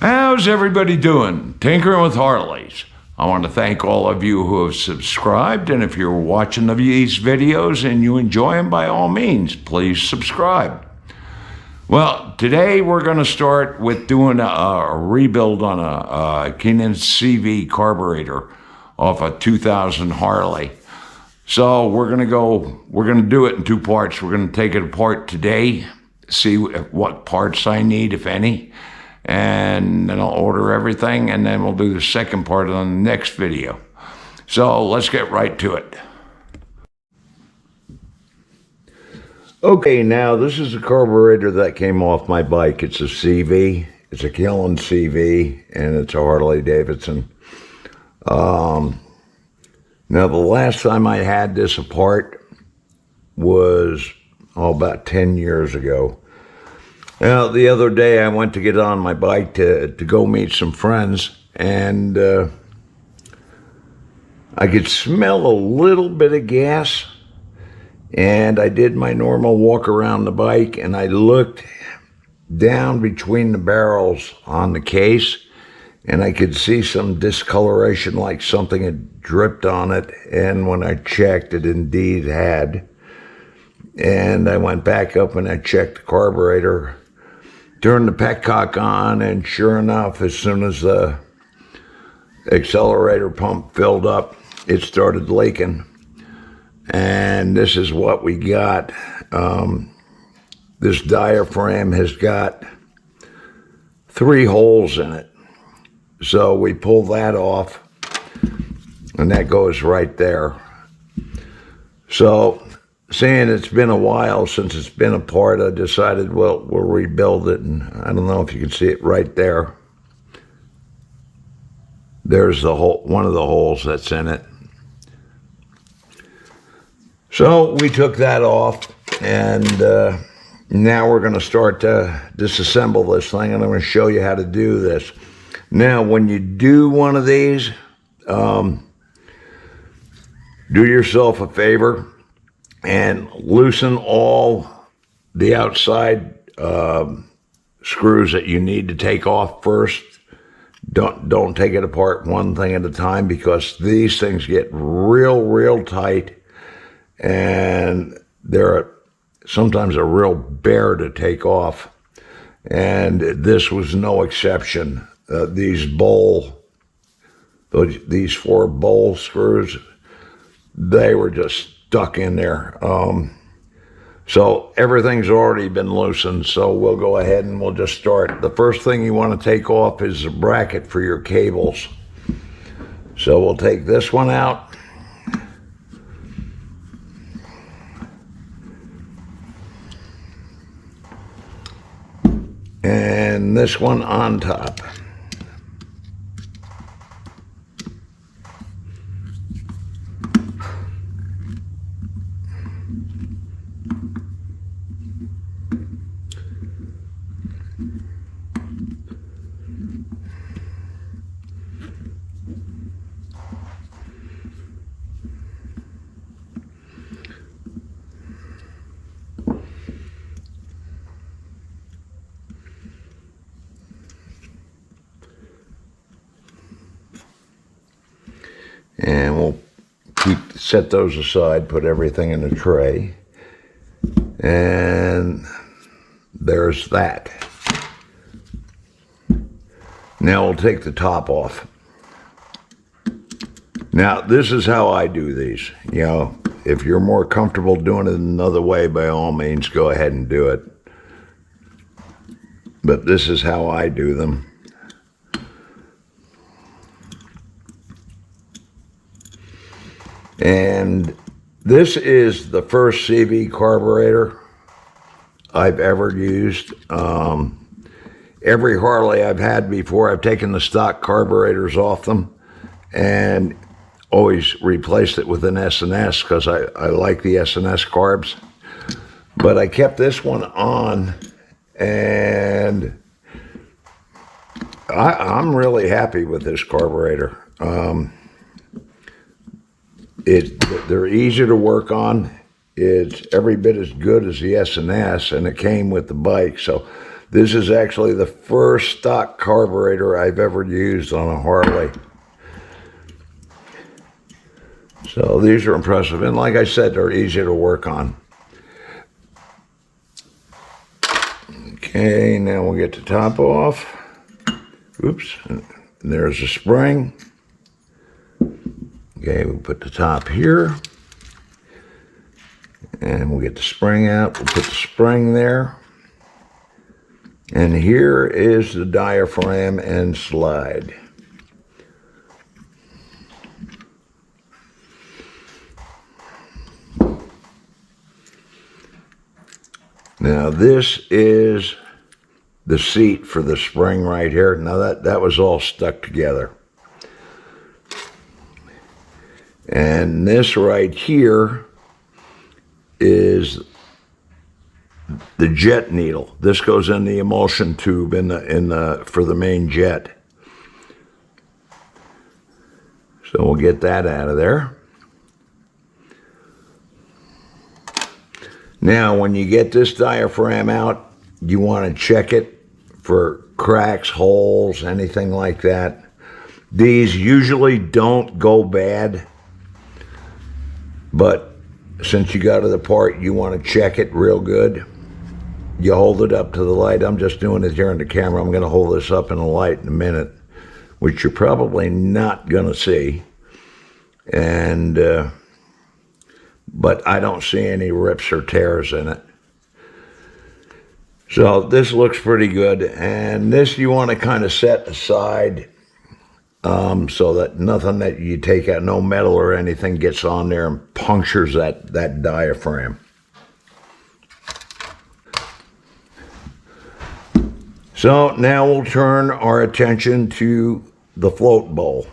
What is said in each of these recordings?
How's everybody doing? Tinkering with Harleys. I want to thank all of you who have subscribed, and if you're watching these videos and you enjoy them, by all means, please subscribe. Well, today we're going to start with doing a rebuild on a Keenan CV carburetor off a 2000 Harley. So we're going to do it in two parts. We're going to take it apart today, see what parts I need, if any, and then I'll order everything, and then we'll do the second part on the next video. So let's get right to it. Okay, now this is a carburetor that came off my bike. It's a CV. It's a Keenan CV, and it's a Harley Davidson. Now, the last time I had this apart was about 10 years ago. Now, the other day I went to get on my bike to go meet some friends, and I could smell a little bit of gas, and I did my normal walk around the bike, and I looked down between the barrels on the case, and I could see some discoloration, like something had dripped on it, and when I checked, it indeed had. And I went back up and I checked the carburetor, turned the petcock on, and sure enough, as soon as the accelerator pump filled up, it started leaking. And this is what we got. This diaphragm has got 3 holes in it. So we pull that off, and that goes right there. So, seeing it's been a while since it's been apart, I decided, well, we'll rebuild it. And I don't know if you can see it right there. There's the hole, one of the holes that's in it. So we took that off, and now we're going to start to disassemble this thing, and I'm going to show you how to do this. Now, when you do one of these, do yourself a favor and loosen all the outside screws that you need to take off first. Don't take it apart one thing at a time, because these things get real tight, and they're sometimes a real bear to take off. And this was no exception. These 4 bowl screws, they were just stuck in there. So everything's already been loosened, so we'll go ahead and we'll just start. The first thing you want to take off is the bracket for your cables. So we'll take this one out. And this one on top. And we'll set those aside, put everything in a tray. And there's that. Now we'll take the top off. Now, this is how I do these. You know, if you're more comfortable doing it another way, by all means, go ahead and do it. But this is how I do them. And this is the first CV carburetor I've ever used. Every Harley I've had before, I've taken the stock carburetors off them and always replaced it with an S&S, because I like the S&S carbs. But I kept this one on, and I'm really happy with this carburetor. They're easy to work on. It's every bit as good as the S&S, and it came with the bike. So This is actually the first stock carburetor I've ever used on a Harley. So these are impressive. And like I said, they're easy to work on. Okay, now we'll get the top off. Oops, and there's a spring. Okay, we'll put the top here. And we'll get the spring out. We'll put the spring there. And here is the diaphragm and slide. Now this is the seat for the spring right here. Now that was all stuck together. And this right here is the jet needle. This goes in the emulsion tube for the main jet. So we'll get that out of there. Now, when you get this diaphragm out, you want to check it for cracks, holes, anything like that. These usually don't go bad, but since you got to the part, you want to check it real good. You hold it up to the light. I'm just doing it here on the camera. I'm going to hold this up in the light in a minute, which you're probably not going to see. And but I don't see any rips or tears in it. So this looks pretty good. And this you want to kind of set aside so that nothing that you take out, no metal or anything gets on there and punctures that diaphragm. So now we'll turn our attention to the float bowl.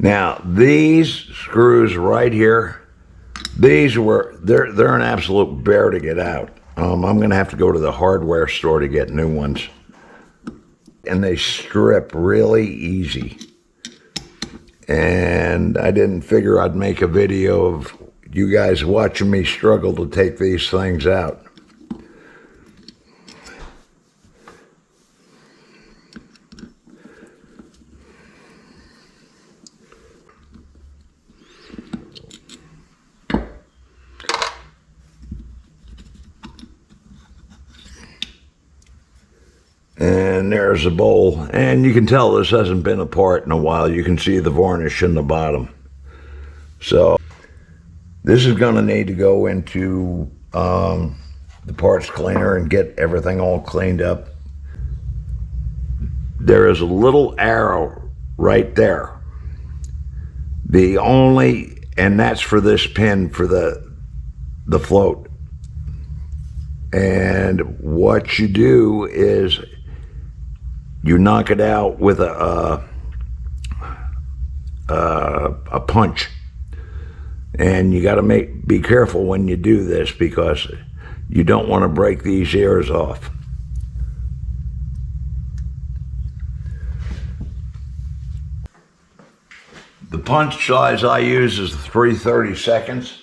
Now these screws right here, they're an absolute bear to get out. I'm going to have to go to the hardware store to get new ones. And they strip really easy. And I didn't figure I'd make a video of you guys watching me struggle to take these things out. And there's a bowl, and you can tell this hasn't been apart in a while. You can see the varnish in the bottom. So this is going to need to go into the parts cleaner and get everything all cleaned up. There is a little arrow right there. And that's for this pin for the float. And what you do is you knock it out with a punch. And you got to be careful when you do this because you don't want to break these ears off. The punch size I use is 3/32.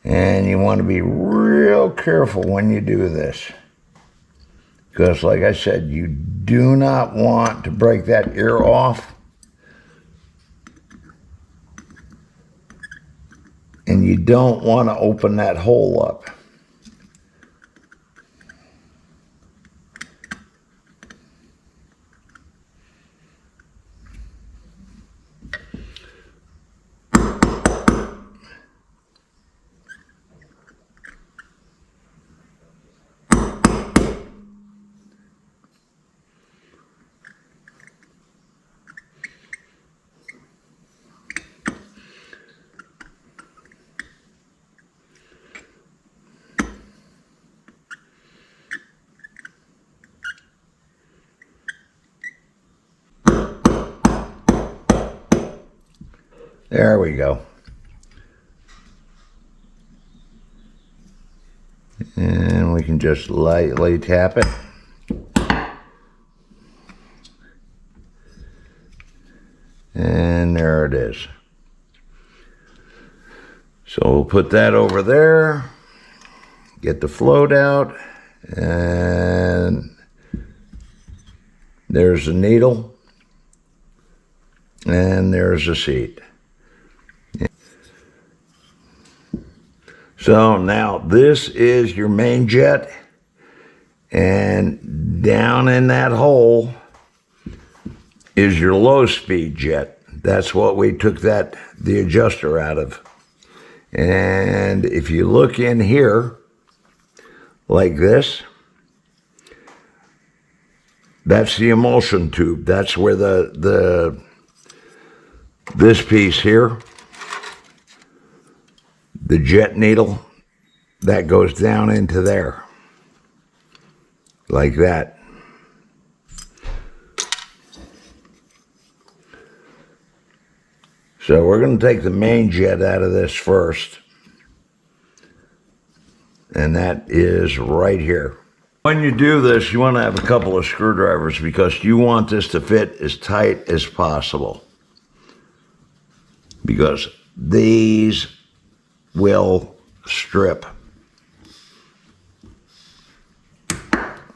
And you want to be real careful when you do this. Because like I said, you do not want to break that ear off. And you don't want to open that hole up. There we go. And we can just lightly tap it. And there it is. So we'll put that over there, get the float out, and there's the needle, and there's the seat. So now this is your main jet, and down in that hole is your low speed jet. That's what we took the adjuster out of. And if you look in here like this, that's the emulsion tube. That's where this piece here, the jet needle, that goes down into there, like that. So we're going to take the main jet out of this first, and that is right here. When you do this, you want to have a couple of screwdrivers because you want this to fit as tight as possible, because these will strip.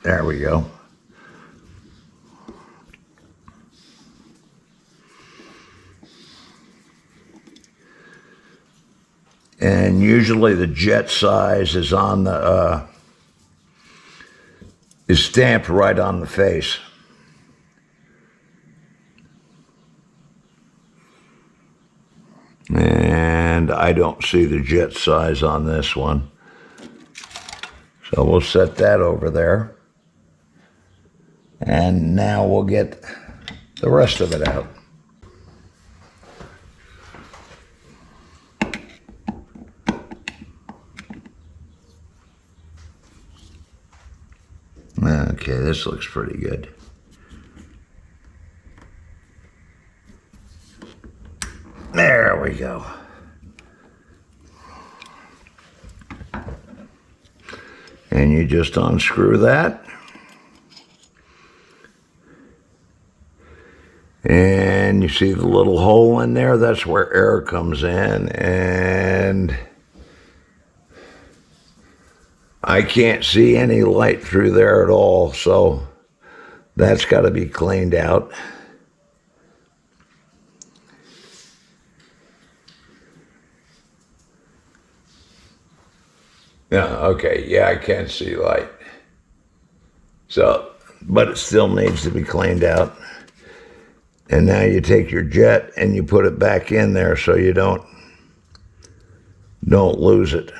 There we go. And usually the jet size is on the is stamped right on the face. And I don't see the jet size on this one. So we'll set that over there. And now we'll get the rest of it out. Okay, this looks pretty good. There we go. And you just unscrew that. And you see the little hole in there? That's where air comes in. And I can't see any light through there at all, so that's got to be cleaned out. Yeah, okay, yeah, I can see light. So, but it still needs to be cleaned out. And now you take your jet and you put it back in there so you don't lose it.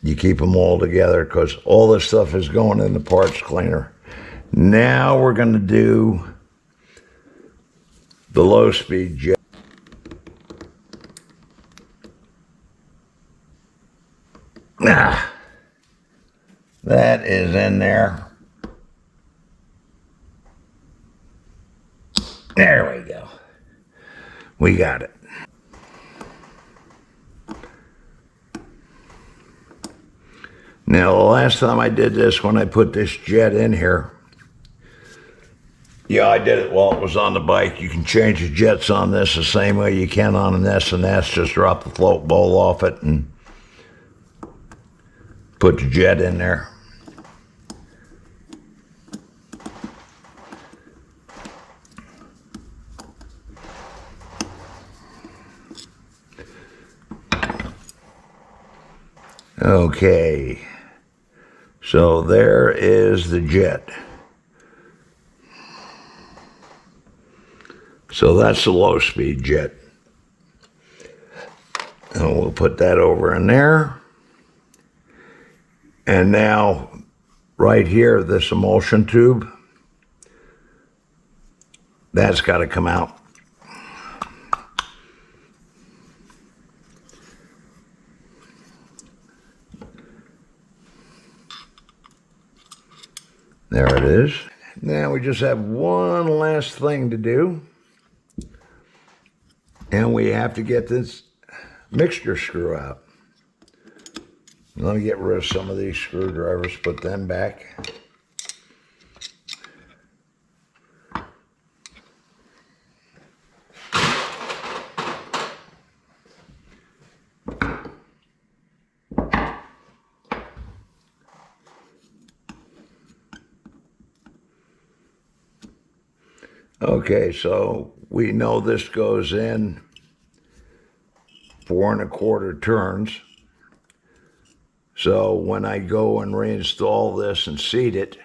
You keep them all together because all this stuff is going in the parts cleaner. Now we're going to do the low-speed jet. That is in there. There we go. We got it. Now, the last time I did this, when I put this jet in here, yeah, I did it while it was on the bike. You can change the jets on this the same way you can on an S&S. Just drop the float bowl off it and put the jet in there. Okay, so there is the jet. So that's the low-speed jet. And we'll put that over in there. And now, right here, this emulsion tube, that's got to come out. There it is. Now we just have one last thing to do. And we have to get this mixture screw out. Let me get rid of some of these screwdrivers, put them back. Okay, so we know this goes in 4¼ turns. So when I go and reinstall this and seat it,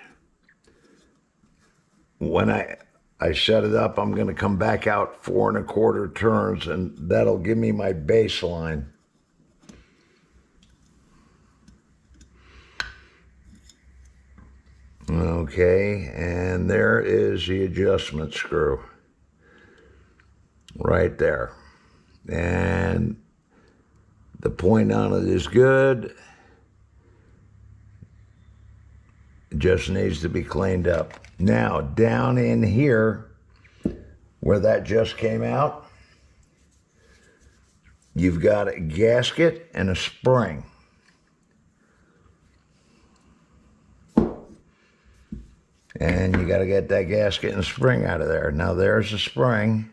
when I set it up, I'm going to come back out 4¼ turns, and that'll give me my baseline. Okay, and there is the adjustment screw right there. And the point on it is good. It just needs to be cleaned up. Now, down in here, where that just came out, you've got a gasket and a spring. And you got to get that gasket and spring out of there. Now, there's the spring.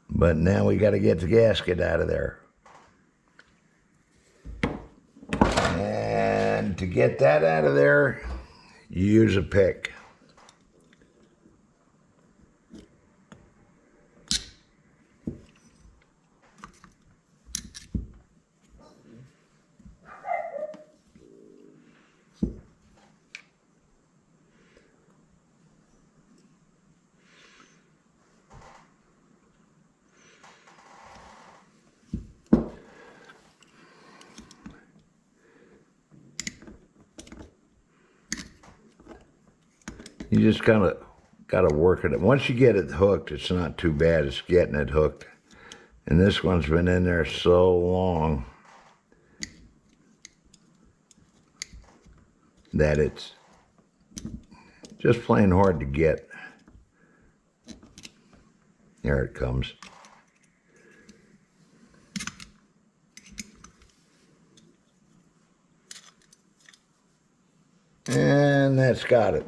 But now we got to get the gasket out of there. And to get that out of there, you use a pick. You just kind of got to work it. Once you get it hooked, it's not too bad. It's getting it hooked. And this one's been in there so long that it's just plain hard to get. There it comes. And that's got it.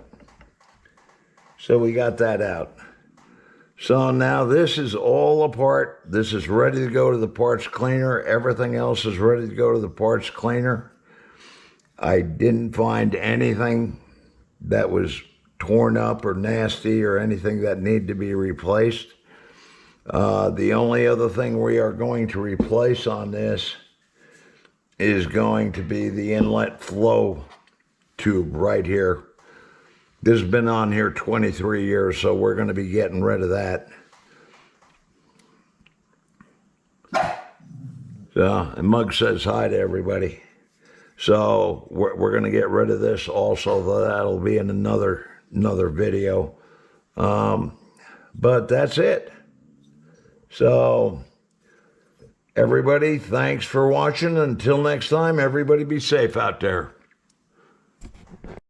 So we got that out. So now this is all apart. This is ready to go to the parts cleaner. Everything else is ready to go to the parts cleaner. I didn't find anything that was torn up or nasty or anything that needed to be replaced. The only other thing we are going to replace on this is going to be the inlet flow tube right here. This has been on here 23 years, so we're going to be getting rid of that. So, and Mug says hi to everybody. So we're going to get rid of this also. That'll be in another video. But that's it. So everybody, thanks for watching. Until next time, everybody be safe out there.